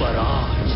पर आज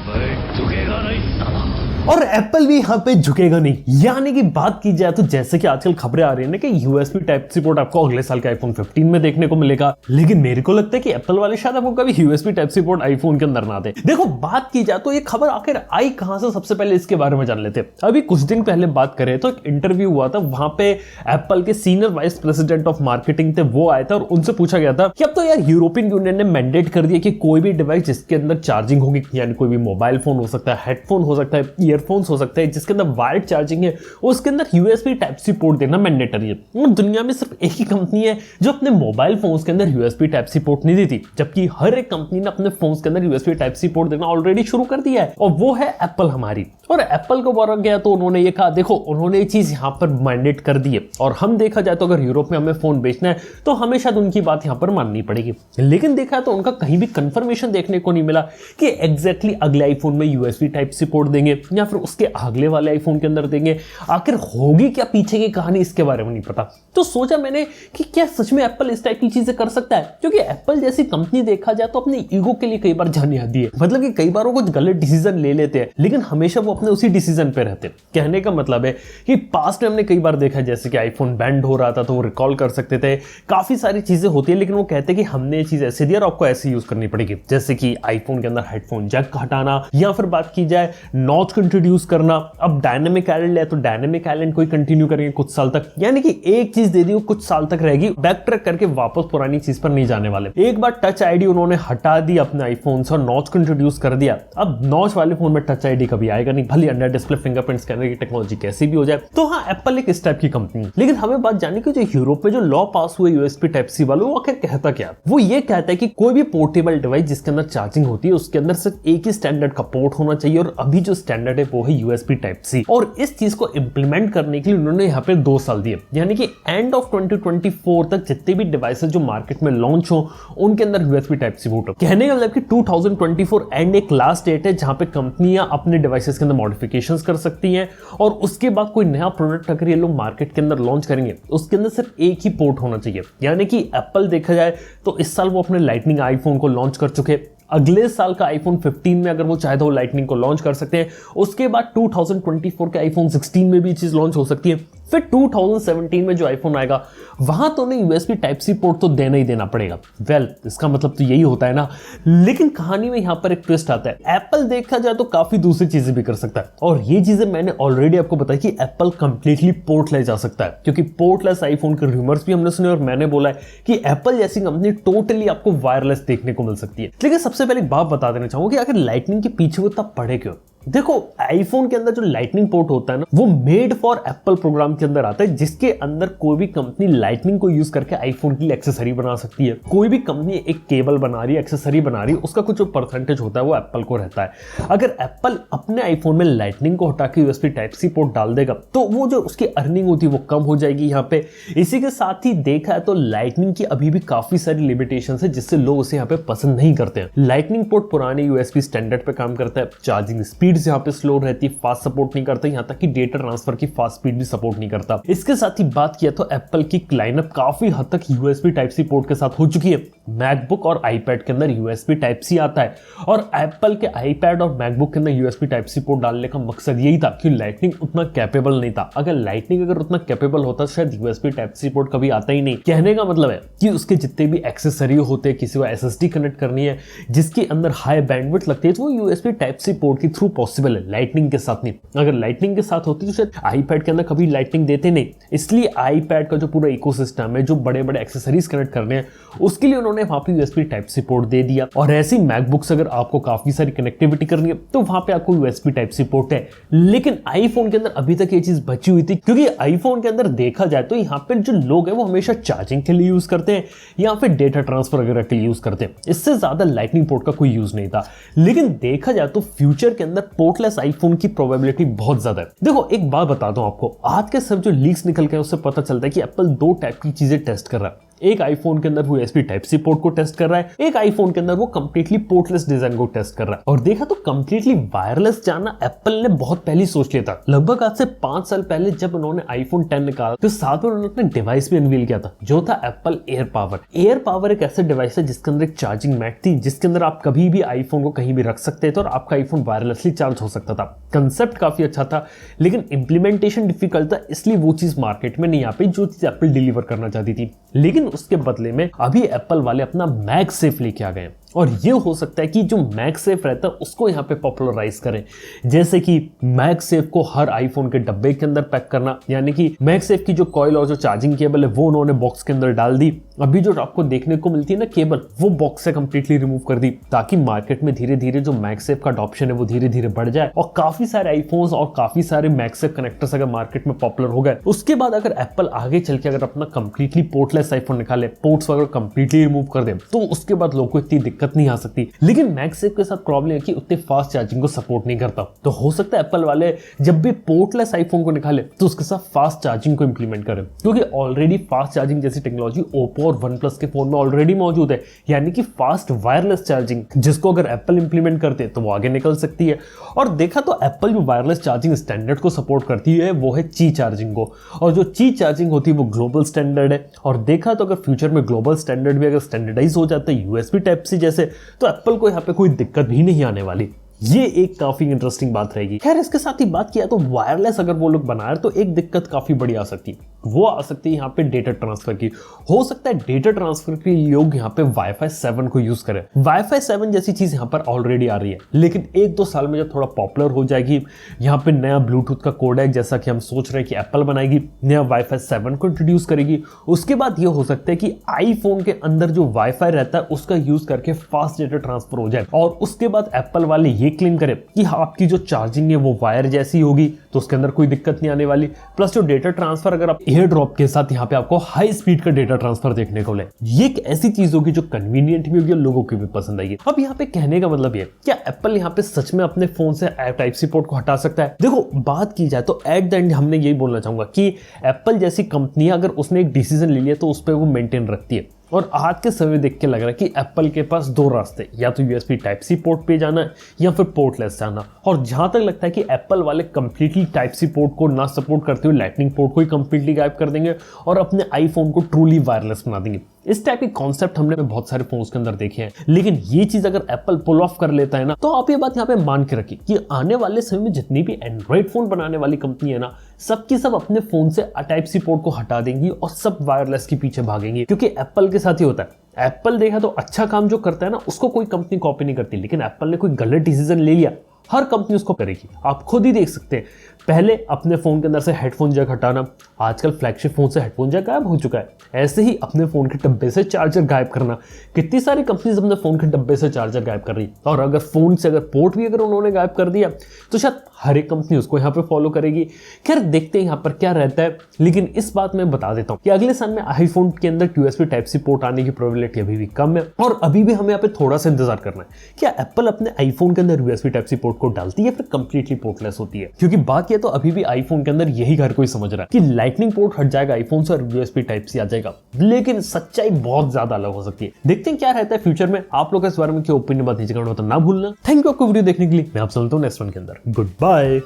मैं झुकेगा नहीं साला। और एप्पल भी यहाँ पे झुकेगा नहीं। यानी कि बात की जाए तो जैसे कि आजकल खबरें आ रही है ना कि यूएसबी टाइप सी पोर्ट आपको अगले साल के आईफोन 15 में देखने को मिलेगा, लेकिन मेरे को लगता है कि एप्पल वाले शायद आपको कभी USB type C port iPhone के अंदर ना दे। देखो बात की जाए तो ये खबर आखिर आई कहां से, सबसे पहले इसके बारे में जान लेते हैं। अभी कुछ दिन पहले बात करें तो एक इंटरव्यू हुआ था, वहां पे एप्पल के senior vice president of marketing थे, वो आए थे और उनसे पूछा गया था कि अब तो यार यूरोपियन यूनियन ने मैंडेट कर दिया कि कोई भी डिवाइस जिसके अंदर चार्जिंग होगी, यानी कोई भी मोबाइल फोन हो सकता है, हेडफोन हो सकता है, ईयरफोन्स हो सकते हैं, जिसके अंदर वायर्ड चार्जिंग है, उसके अंदर यूएसबी टाइप सी पोर्ट देना मैंडेटरी है। और दुनिया में सिर्फ एक ही कंपनी है जो अपने मोबाइल फोन्स के अंदर यूएसबी टाइप सी पोर्ट नहीं देती, जबकि हर एक कंपनी ने अपने फोन्स के अंदर यूएसबी टाइप सी पोर्ट देना ऑलरेडी शुरू कर दिया है, और वो है एप्पल हमारी। और एप्पल को बोला गया तो उन्होंने ये कहा, देखो उन्होंने ये चीज यहां पर मैंडेट कर दी है, और हम देखा जाए तो अगर यूरोप में हमें फोन बेचना है तो हमें शायद उनकी बात यहां पर माननी पड़ेगी। लेकिन देखा तो उनका कहीं भी कंफर्मेशन देखने को नहीं मिला कि एग्जैक्टली अगले आईफोन में यूएसबी टाइप सी पोर्ट देंगे या फिर उसके अगले वाले आईफोन के अंदर देंगे। आखिर होगी क्या पीछे की कहानी, इसके बारे में नहीं पता। तो सोचा मैंने कि क्या सच में एप्पल इस टाइप की चीजें कर सकता है, क्योंकि एप्पल जैसी कंपनी देखा जाए तो अपने ईगो के लिए कई बार जानी आती है। मतलब कि कई बार वो कुछ गलत डिसीजन ले लेते हैं, लेकिन हमेशा वो अपने उसी डिसीजन पे रहते हैं। कहने का मतलब है कि पास्ट में हमने कई बार देखा, जैसे कि आईफोन बैंड हो रहा था तो वो रिकॉल कर सकते थे, काफी सारी चीजें होती है, लेकिन वो कहते हैं कि हमने ये चीज ऐसे दी और आपको ऐसे यूज करनी पड़ेगी। जैसे कि आईफोन के अंदर हेडफोन जैक हटाना, या फिर बात की जाए नॉच को इंट्रोड्यूस करना। अब डायनेमिक आइलैंड है तो डायनेमिक आइलैंड को कंटिन्यू करेंगे कुछ साल तक, यानी कि एक चीज दे दी वो कुछ साल तक रहेगी, बैक ट्रैक करके वापस पुरानी चीज पर नहीं जाने वाले। एक बार टच आईडी उन्होंने हटा दी अपने आईफोन से और नॉच को इंट्रोड्यूस कर दिया। अब नॉच वाले फोन में टच आईडी कभी आएगा नहीं, भले अंडर डिस्प्ले फिंगरप्रिंट स्कैनर की टेक्नोलॉजी कैसी भी हो जाए। तो हाँ, एप्पल एक इस टाइप की कंपनी। लेकिन हमें बात जाननी कि जो यूरोप में जो लॉ पास हुए यूएसबी टाइप सी वालों, वो आखिर कहता क्या? वो ये कहता है कि कोई भी पोर्टेबल डिवाइस जिसके अंदर चार्जिंग होती है उसके अंदर सिर्फ एक ही स्टैंडर्ड का पोर्ट होना चाहिए, और अभी जो स्टैंडर्ड है वो है यूएसबी टाइप सी। और इस चीज को इंप्लीमेंट करने के लिए उन्होंने यहाँ पे 2 साल दिए, यानी कि एंड ऑफ 2024 तक जितने भी डिवाइसेस जो मार्केट में लॉन्च हो उनके अंदर यूएसबी टाइप सी पोर्ट हो। कहने का मतलब कि 2024 एंड एक लास्ट डेट है जहां पे कंपनियां अपने डिवाइसेस के अंदर मॉडिफिकेशंस कर सकती हैं, और उसके बाद कोई नया प्रोडक्ट अगर ये लोग मार्केट के अंदर लॉन्च करेंगे उसके अंदर सिर्फ एक ही पोर्ट होना चाहिए। यानी कि एप्पल देखा जाए तो इस साल वो अपने लाइटनिंग आईफोन को लॉन्च कर चुके, अगले साल का आईफोन 15 में अगर वो चाहे तो वो लाइटनिंग को लॉन्च कर सकते हैं। उसके बाद 2024 के आईफोन 16 में भी चीज लॉन्च हो सकती है। फिर 2017 में जो आईफोन आएगा वहां तो नहीं यूएसबी टाइप सी पोर्ट तो देना ही देना पड़ेगा। वेल, इसका मतलब तो यही होता है ना। लेकिन कहानी में यहां पर एक ट्विस्ट आता है। एप्पल देखा जाए तो काफी दूसरी चीजें भी कर सकता है, और ये चीजें मैंने ऑलरेडी आपको बताई कि एप्पल कंप्लीटली पोर्टलेस जा सकता है, क्योंकि पोर्टलेस आईफोन के रूमर्स भी हमने सुने, और मैंने बोला है कि एप्पल जैसी कंपनी टोटली आपको वायरलेस देखने को मिल सकती है। लेकिन सबसे पहले एक बात बता देना चाहूंगा कि आखिर लाइटनिंग के पीछे वो तब पड़े क्यों। देखो, आईफोन के अंदर जो लाइटनिंग पोर्ट होता है ना, वो मेड फॉर एप्पल प्रोग्राम के अंदर आता है, जिसके अंदर कोई भी कंपनी लाइटनिंग को यूज करके आईफोन की एक्सेसरी बना सकती है। कोई भी कंपनी एक केबल बना रही है, एक्सेसरी बना रही है, उसका कुछ जो परसेंटेज होता है वो एप्पल को रहता है। अगर एप्पल अपने आईफोन में लाइटनिंग को हटा के यूएसबी टाइप सी पोर्ट डाल देगा तो वो जो उसकी अर्निंग होती है वो कम हो जाएगी यहाँ पे। इसी के साथ ही देखा है तो लाइटनिंग की अभी भी काफी सारी लिमिटेशन है, जिससे लोग उसे यहाँ पे पसंद नहीं करते हैं। लाइटनिंग पोर्ट पुराने यूएसबी स्टैंडर्ड पे काम करता है, चार्जिंग स्पीड यहाँ पे स्लो रहती है, फास्ट सपोर्ट नहीं करता, यहां तक कि डेटा ट्रांसफर की फास्ट स्पीड भी सपोर्ट नहीं करता। इसके साथ ही बात किया तो एप्पल की लाइनअप काफी हद तक यूएसबी टाइप सी पोर्ट के साथ हो चुकी है। मैकबुक और आईपैड के अंदर यूएसबी टाइप सी आता है, और एप्पल के आईपैड और मैकबुक के अंदर यूएसबी टाइप सी पोर्ट डालने का मकसद यही था कि लाइटनिंग उतना कैपेबल नहीं था। अगर लाइटनिंग उतना कैपेबल होता शायद यूएसबी टाइप सी पोर्ट कभी आता ही नहीं। कहने का मतलब है कि उसके जितने भी एक्सेसरी होते, किसी को एसएसडी कनेक्ट करनी है जिसके अंदर हाई बैंडविड्थ लगती है, तो वो यूएसबी टाइप सी पोर्ट के थ्रू पॉसिबल है, लाइटनिंग के साथ नहीं। अगर लाइटनिंग के साथ होती तो शायद आईपैड के अंदर कभी लाइटनिंग देते नहीं। इसलिए आईपैड का जो पूरा इकोसिस्टम है, जो बड़े बड़े एक्सेसरीज कनेक्ट करने हैं, उसके लिए उन्होंने वहां पे यूएसबी टाइप सी पोर्ट दे दिया। और ऐसी मैकबुक्स अगर आपको काफी सारी कनेक्टिविटी करनी है तो वहां पे आपको यूएसबी टाइप सी पोर्ट है। लेकिन आईफोन के अंदर अभी तक ये चीज बची हुई थी, क्योंकि आईफोन के अंदर देखा जाए तो यहाँ पे जो लोग हैं वो हमेशा चार्जिंग के लिए यूज करते हैं या फिर डेटा ट्रांसफर वगैरह के लिए यूज करते हैं। इससे ज्यादा लाइटनिंग पोर्ट का कोई यूज नहीं था। लेकिन देखा जाए तो फ्यूचर के अंदर पोर्टलेस आईफोन की प्रोबेबिलिटी बहुत ज्यादा है। देखो, एक बात बता दूं आपको, आज के सब जो लीक्स निकल के उससे पता चलता है कि एप्पल 2 टाइप की चीजें टेस्ट कर रहा है। एक आईफोन के अंदर वो USB टाइप सी पोर्ट को टेस्ट कर रहा है, एक आईफोन के अंदर वो कंप्लीटली पोर्टलेस डिजाइन को टेस्ट कर रहा है। और देखा तो कंप्लीटली वायरलेस जाना एप्पल ने बहुत पहले सोच लिया था। लगभग आज से 5 साल पहले जब उन्होंने iPhone 10 निकाला तो साथ में उन्होंने अपना डिवाइस भी अनवील किया था, जो था Apple air power. Air power एक ऐसा डिवाइस है जिसके अंदर एक चार्जिंग मैट थी, जिसके अंदर आप कभी भी आईफोन को कहीं भी रख सकते थे और आपका आईफोन वायरलेसली चार्ज हो सकता था। कंसेप्ट काफी अच्छा था, लेकिन इंप्लीमेंटेशन डिफिकल्ट था, इसलिए वो चीज मार्केट में नहीं आ पाई जो चीज एप्पल डिलीवर करना चाहती थी। लेकिन उसके बदले में अभी एप्पल वाले अपना मैगसेफ लेके आ गए और ये हो सकता है कि जो मैगसेफ रहता है उसको यहाँ पे पॉपुलराइज करें, जैसे कि मैगसेफ को हर आईफोन के डब्बे के अंदर पैक करना, यानी कि मैगसेफ की जो कॉइल और जो चार्जिंग केबल है वो उन्होंने बॉक्स के अंदर डाल दी। अभी जो आपको देखने को मिलती है ना केबल, वो बॉक्स से कंप्लीटली रिमूव कर दी, ताकि मार्केट में धीरे धीरे जो मैगसेफ का अडॉप्शन है वो धीरे धीरे बढ़ जाए और काफी सारे आईफोन्स और काफी सारे मैगसेफ कनेक्टर्स अगर मार्केट में पॉपुलर हो गए, उसके बाद अगर एप्पल आगे चल के अगर अपना कंप्लीटली पोर्टलेस आईफोन निकाले, पोर्ट्स वगैरह कंप्लीटली रिमूव कर दे, तो उसके बाद लोगों को इतनी दिक्कत नहीं आ सकती। लेकिन मैगसेफ के साथ प्रॉब्लम है कि उतने फास्ट चार्जिंग को सपोर्ट नहीं करता। तो हो सकता है एप्पल वाले जब भी पोर्टलेस आईफोन को निकाले तो उसके साथ फास्ट चार्जिंग को इंप्लीमेंट करें, क्योंकि ऑलरेडी फास्ट चार्जिंग जैसी टेक्नोलॉजी ओप्पो और OnePlus के फोन में ऑलरेडी मौजूद है, यानी कि फास्ट वायरलेस चार्जिंग, जिसको अगर एप्पल इंप्लीमेंट करते तो वो आगे निकल सकती है। और देखा तो एप्पल जो वायरलेस चार्जिंग स्टैंडर्ड को सपोर्ट करती है वो है ची चार्जिंग को, और जो ची चार्जिंग होती है वो ग्लोबल स्टैंडर्ड है। और देखा तो अगर फ्यूचर में ग्लोबल स्टैंडर्ड भी अगर स्टैंडर्डाइज हो जाता है USB टाइप सी जैसे, तो एप्पल को यहाँ पे कोई दिक्कत भी नहीं आने वाली। ये एक काफी इंटरेस्टिंग बात रहेगी। खैर इसके साथ ही बात किया तो वायरलेस अगर वो लोग बना रहे तो एक दिक्कत काफी बड़ी आ सकती है, वो आ सकती है यहाँ पे डेटा ट्रांसफर की। हो सकता है डेटा ट्रांसफर के लिए लोग यहाँ पे Wi-Fi 7 को यूज करें। Wi-Fi 7 जैसी चीज यहाँ पर ऑलरेडी आ रही है, लेकिन 1-2 साल में जब थोड़ा पॉपुलर हो जाएगी, यहाँ पे नया ब्लूटूथ का कोडेक जैसा कि हम सोच रहे हैं कि एप्पल बनाएगी, नया Wi-Fi 7 को इंट्रोड्यूस करेगी, उसके बाद ये हो सकता है कि आईफोन के अंदर जो Wi-Fi रहता है उसका यूज करके फास्ट डेटा ट्रांसफर हो जाए, और उसके बाद एप्पल वाले ये क्लेम करें कि आपकी जो चार्जिंग है वो वायर जैसी होगी, तो उसके अंदर कोई दिक्कत नहीं आने वाली। प्लस जो डेटा ट्रांसफर अगर आप एयर ड्रॉप के साथ यहाँ पे आपको हाई स्पीड का डेटा ट्रांसफर देखने को मिले, ये एक ऐसी चीज होगी जो कन्वीनियंट भी होगी और लोगों को भी पसंद आएगी। अब यहाँ पे कहने का मतलब ये, क्या एप्पल यहाँ पे सच में अपने फोन से टाइप सी पोर्ट को हटा सकता है? देखो बात की जाए तो एट द एंड हमने यही बोलना चाहूंगा कि एप्पल जैसी कंपनी अगर उसने एक डिसीजन ले लिया तो उस पर वो मेंटेन रखती है। और आज के समय देख के लग रहा है कि एप्पल के पास 2 रास्ते, या तो USB टाइप सी पोर्ट पे जाना है या फिर पोर्टलेस जाना। और जहां तक लगता है कि एप्पल वाले कंप्लीटली टाइप सी पोर्ट को ना सपोर्ट करते हुए लाइटनिंग पोर्ट को ही कंप्लीटली गायब कर देंगे और अपने आईफोन को ट्रूली वायरलेस बना देंगे। इस टाइप के कॉन्सेप्ट हमने बहुत सारे फोन्स के अंदर देखे हैं, लेकिन ये चीज अगर एप्पल पुल ऑफ कर लेता है ना, तो आप ये बात यहाँ पे मान के रखिए कि आने वाले समय में जितनी भी एंड्रॉइड फोन बनाने वाली कंपनी है ना, सबकी सब अपने फोन से टाइप सी पोर्ट को हटा देंगी और सब वायरलेस के पीछे भागेंगी, क्योंकि एप्पल के साथ ही होता है। एप्पल देखा तो अच्छा काम जो करता है ना उसको कोई कंपनी कॉपी नहीं करती, लेकिन एप्पल ने कोई गलत डिसीजन ले लिया, हर कंपनी उसको करेगी। आप खुद ही देख सकते हैं, पहले अपने फोन के अंदर से हेडफोन जैक हटाना, आजकल फ्लैगशिप फोन से हेडफोन जैक गायब हो चुका है। ऐसे ही अपने फोन के डब्बे से चार्जर गायब करना, कितनी सारी कंपनीज अपने फोन के डब्बे से चार्जर गायब कर रही, और अगर फोन से अगर पोर्ट भी अगर उन्होंने गायब कर दिया तो शायद हर एक कंपनी उसको यहाँ पे फॉलो करेगी। खैर देखते हैं यहाँ पर क्या रहता है, लेकिन इस बात में बता देता हूँ कि अगले साल में आईफोन के अंदर USB टाइप सी पोर्ट आने की प्रोबेबिलिटी अभी भी कम है, और अभी भी हमें यहाँ पे थोड़ा सा इंतजार करना है क्या एप्पल अपने आईफोन के अंदर USB टाइप सी पोर्ट को डालती है फिर कंप्लीटली पोर्टलेस होती है। क्योंकि बात यह तो अभी भी आईफोन के अंदर यही हर कोई समझ रहा है कि लाइटनिंग पोर्ट हट जाएगा आईफोन से और USB टाइप सी आ जाएगा, लेकिन सच्चाई बहुत ज्यादा अलग हो सकती है। देखते हैं क्या रहता है फ्यूचर में। आप लोग इस बारे में क्या ओपिनियन बात नीचे करना होता ना भूलना। थैंक यू आपको वीडियो देखने के लिए, मैं आपसे मिलता हूँ नेक्स्ट वन के अंदर। Good bye.